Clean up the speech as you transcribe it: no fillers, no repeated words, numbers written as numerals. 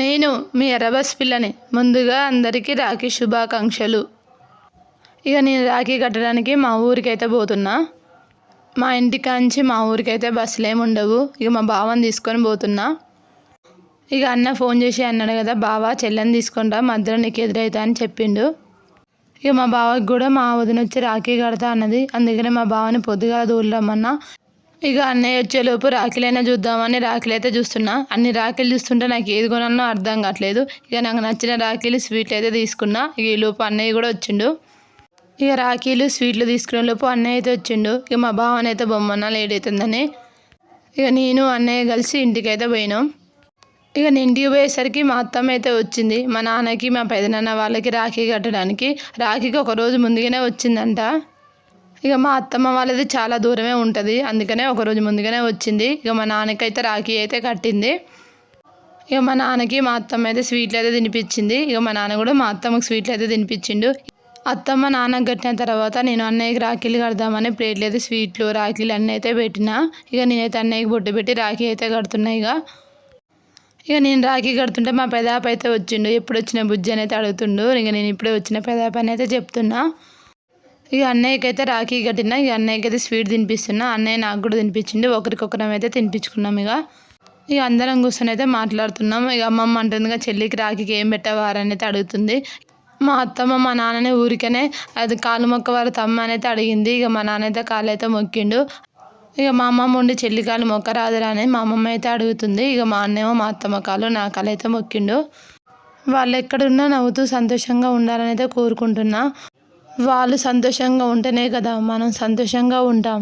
నేను మీ ఎర్రబస్ పిల్లని. ముందుగా అందరికీ రాఖీ శుభాకాంక్షలు. ఇక నేను రాఖీ కట్టడానికి మా ఊరికైతే పోతున్నా. మా ఇంటికాంచి మా ఊరికైతే బస్సులు ఏమి ఉండవు. ఇక మా బావని తీసుకొని పోతున్నా. ఇక అన్న ఫోన్ చేసి అన్నాడు కదా, బావ చెల్లెని తీసుకుంటా, మధ్యలో నీకు ఎదురైతా అని చెప్పిండు. ఇక మా బావకి కూడా మా వదిన వచ్చి రాఖీ కడతా అన్నది. అందుకనే మా బావని పొద్దుగా దూరమ్మన్నా. ఇక అన్నయ్య వచ్చేలోపు రాఖీలైనా చూద్దామని రాఖీలు అయితే చూస్తున్నా. అన్ని రాఖీలు చూస్తుంటే నాకు ఏది కొనాలో అర్థం కావట్లేదు. ఇక నాకు నచ్చిన రాఖీలు స్వీట్లు అయితే తీసుకున్నా. ఇక ఈ లోపు అన్నయ్య కూడా వచ్చిండు. ఇక రాఖీలు స్వీట్లు తీసుకునే లోపు అన్నయ్య అయితే వచ్చిండు. ఇక మా బావని అయితే బొమ్మన్న లేట్ అవుతుందని ఇక నేను అన్నయ్య కలిసి ఇంటికైతే పోయినాం. ఇక నేను ఇంటికి పోయేసరికి మా అత్తమ్మ అయితే వచ్చింది. మా నాన్నకి మా పెదనాన్న వాళ్ళకి రాఖీ కట్టడానికి. రాఖీకి ఒకరోజు ముందుగానే వచ్చిందంట. ఇక మా అత్తమ్మ వాళ్ళది చాలా దూరమే ఉంటుంది, అందుకనే ఒకరోజు ముందుగానే వచ్చింది. ఇక మా నాన్నకైతే రాఖీ అయితే కట్టింది. ఇక మా నాన్నకి మా అత్తమ్మ అయితే స్వీట్లు అయితే తినిపించింది. ఇక మా నాన్న కూడా మా అత్తమ్మకి స్వీట్లు అయితే తినిపించిండు. అత్తమ్మ నాన్నకి కట్టిన తర్వాత నేను అన్నయ్యకి రాఖీలు కడదామని ప్లేట్లు అయితే స్వీట్లు రాఖీలు అన్నీ అయితే పెట్టినా. ఇక నేనైతే అన్నయ్యకి బొట్టు పెట్టి రాఖీ అయితే కడుతున్నా. ఇక నేను రాఖీ కడుతుంటే మా పెదాప అయితే వచ్చిండు. ఎప్పుడు వచ్చిన బుజ్జి అని అయితే అడుగుతుండు. ఇక నేను ఇప్పుడే వచ్చిన పెదాప అని అయితే చెప్తున్నా. ఇక అన్నయ్యకి అయితే రాఖీ కట్టినా. ఇక అన్నయ్యకి అయితే స్వీట్ తినిపిస్తున్నా. అన్నయ్య నాకు కూడా తినిపించిండు. ఒకరికొకరం అయితే తినిపించుకున్నాం. ఇక అందరం కూర్చొని అయితే మాట్లాడుతున్నాం. ఇక అమ్మమ్మ అంటుందిగా, చెల్లికి రాఖీకి ఏం పెట్టవారని అయితే అడుగుతుంది. మా అత్తమ్మ మా నాన్ననే ఊరికనే అది కాలు మొక్క వారు తమ్మ అని అయితే అడిగింది. ఇక మా నాన్న అయితే కాలు అయితే మొక్కిండు. ఇక మా అమ్మమ్మ ఉండి చెల్లి కాలు మొక్క రాదురా అని మా అమ్మమ్మ అయితే అడుగుతుంది. ఇక మా అన్నేమో మా అత్తమ్మ కాలు నా కాలు అయితే మొక్కిండు. వాళ్ళు ఎక్కడున్నా నవ్వుతూ సంతోషంగా ఉండాలని అయితే కోరుకుంటున్నా. వాళ్ళు సంతోషంగా ఉంటేనే కదా మనం సంతోషంగా ఉంటాం.